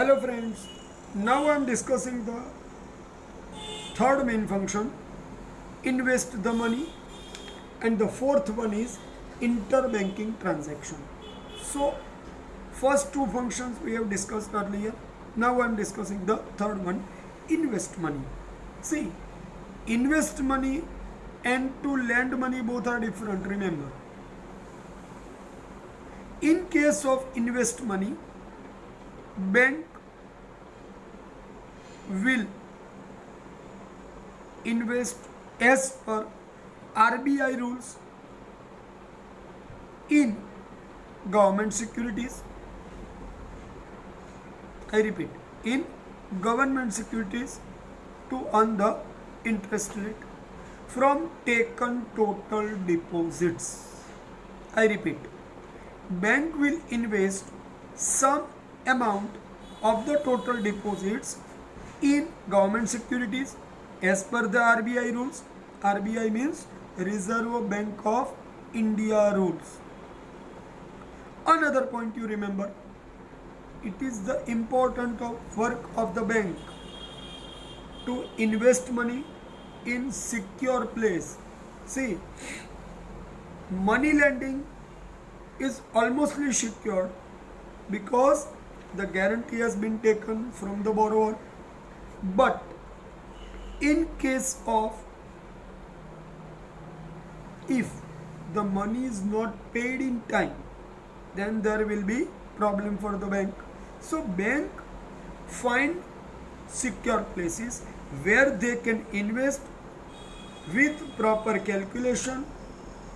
Hello friends, now I am discussing the third main function, invest the money, and the fourth one is interbanking transaction. So first two functions we have discussed earlier. Now I am discussing the third one, invest money. See, invest money and to lend money both are different, remember. In case of invest money, bank will invest as per RBI rules in government securities. I repeat, in government securities to earn the interest rate from taken total deposits. I repeat, bank will invest some amount of the total deposits in government securities as per the RBI rules. RBI means Reserve Bank of India rules. Another point you remember, it is the important work of the bank to invest money in secure place. See, money lending is almost secured because the guarantee has been taken from the borrower. But in case of if the money is not paid in time, then there will be problem for the bank. So bank find secure places where they can invest with proper calculation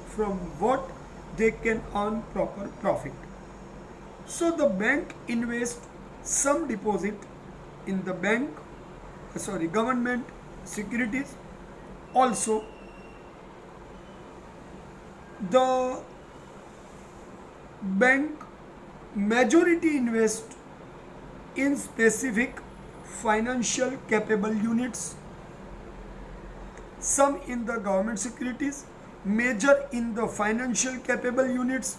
from what they can earn proper profit. So the bank invests some deposit in the government securities. Also, the bank majority invest in specific financial capable units, some in the government securities, major in the financial capable units.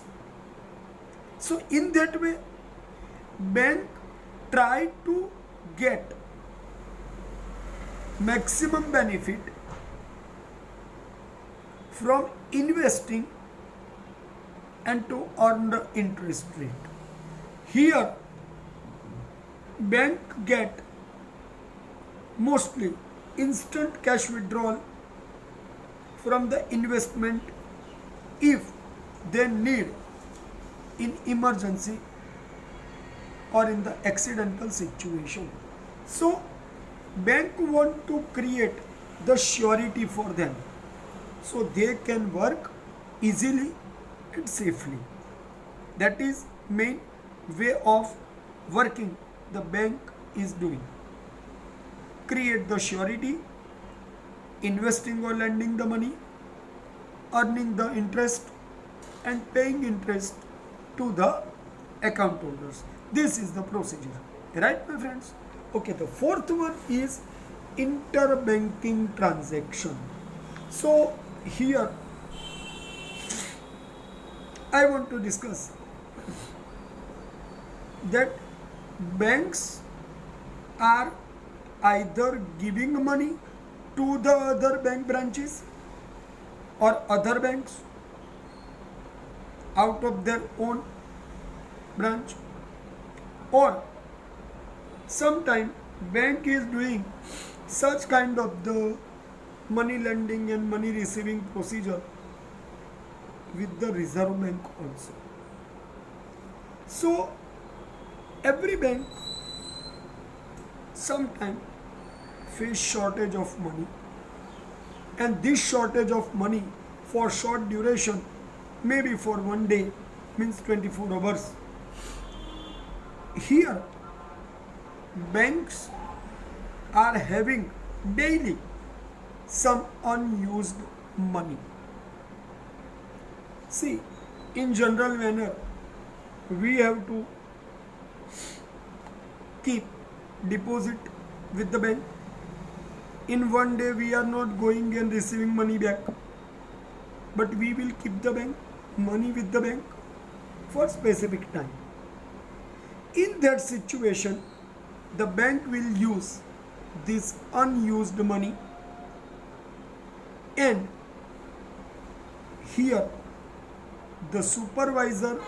So in that way, bank try to get maximum benefit from investing and to earn the interest rate. Here, bank get mostly instant cash withdrawal from the investment if they need in emergency or in the accidental situation. So bank want to create the surety for them so they can work easily and safely. That is main way of working the bank is doing. Create the surety, investing or lending the money, earning the interest and paying interest to the account holders. This is the procedure, right my friends? Okay, the fourth one is interbanking transaction. So here I want to discuss that banks are either giving money to the other bank branches or other banks out of their own branch, or sometime bank is doing such kind of the money lending and money receiving procedure with the Reserve Bank also. So every bank sometime face shortage of money, and this shortage of money for short duration, maybe for one day, means 24 hours. Here banks are having daily some unused money. See, in general manner, we have to keep deposit with the bank. In one day we are not going and receiving money back, but we will keep the bank money with the bank for specific time. In that situation, the bank will use this unused money, and here the supervisor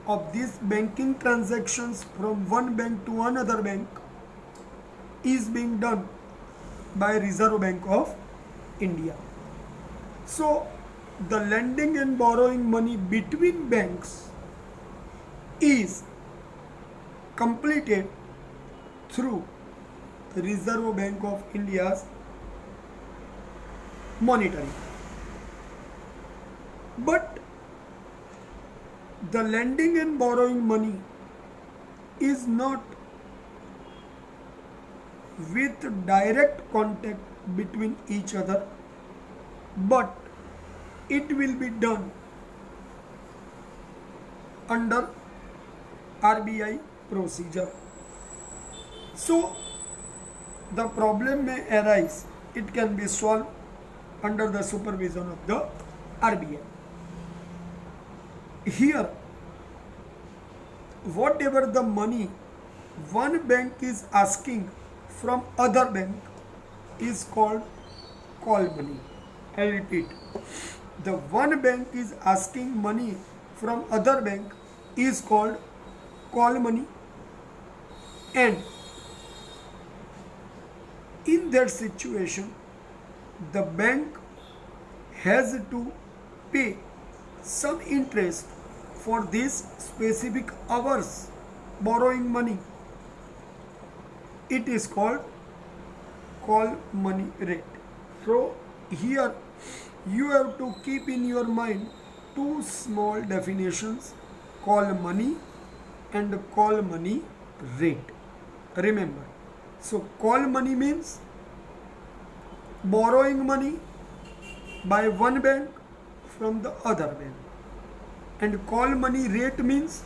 of these banking transactions from one bank to another bank is being done by Reserve Bank of India. So the lending and borrowing money between banks is completed through Reserve Bank of India's monitoring. But the lending and borrowing money is not with direct contact between each other, but it will be done under RBI procedure. So the problem may arise, it can be solved under the supervision of the RBI. Here, whatever the money one bank is asking from other bank is called call money. I repeat, the one bank is asking money from other bank is called call money, and in that situation the bank has to pay some interest for this specific hours borrowing money. It is called call money rate. So here you have to keep in your mind two small definitions, call money and call money rate. Remember, so call money means borrowing money by one bank from the other bank, and call money rate means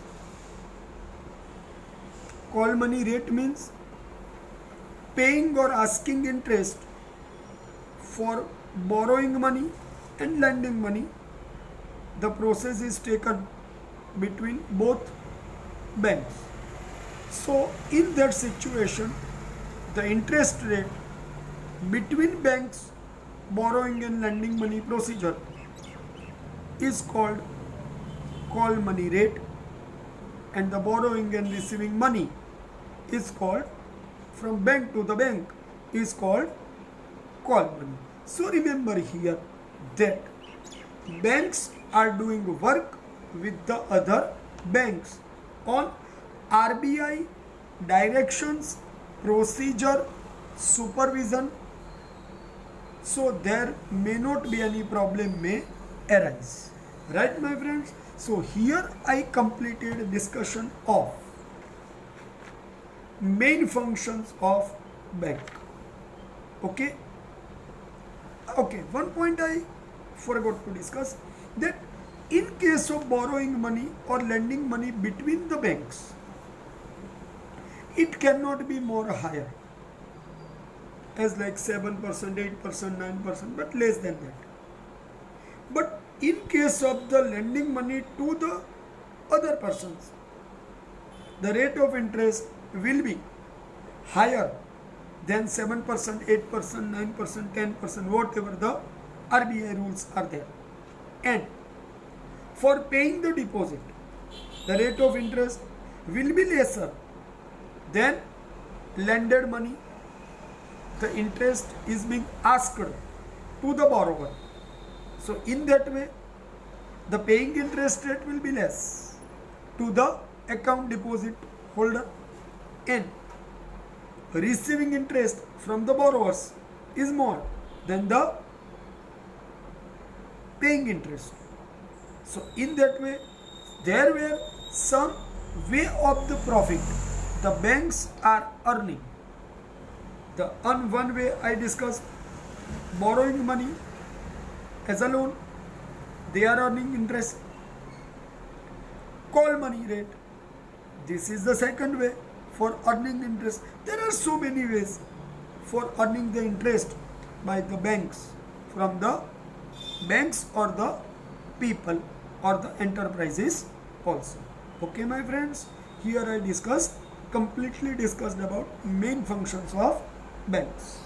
paying or asking interest for borrowing money and lending money. The process is taken between both banks. So in that situation, the interest rate between banks borrowing and lending money procedure is called call money rate, and the borrowing and receiving money is called from bank to the bank is called call money. So remember here that banks are doing work with the other banks on RBI directions, procedure, supervision, so there may not be any problem may arise. Right, my friends? So here I completed discussion of main functions of bank. Okay, one point I forgot to discuss, that in case of borrowing money or lending money between the banks, it cannot be more higher as like 7%, 8%, 9%, but less than that. But in case of the lending money to the other persons, the rate of interest will be higher than 7%, 8%, 9%, 10%, whatever the RBI rules are there. And for paying the deposit, the rate of interest will be lesser than lended money. The interest is being asked to the borrower. So in that way, the paying interest rate will be less to the account deposit holder, and receiving interest from the borrowers is more than the paying interest. So in that way, there were some way of the profit the banks are earning. The one way I discussed, borrowing money as a loan, they are earning interest. Call money rate, this is the second way for earning interest. There are so many ways for earning the interest by the banks, from the banks or the people or the enterprises also. Okay, my friends, here I discussed completely discussed about main functions of banks.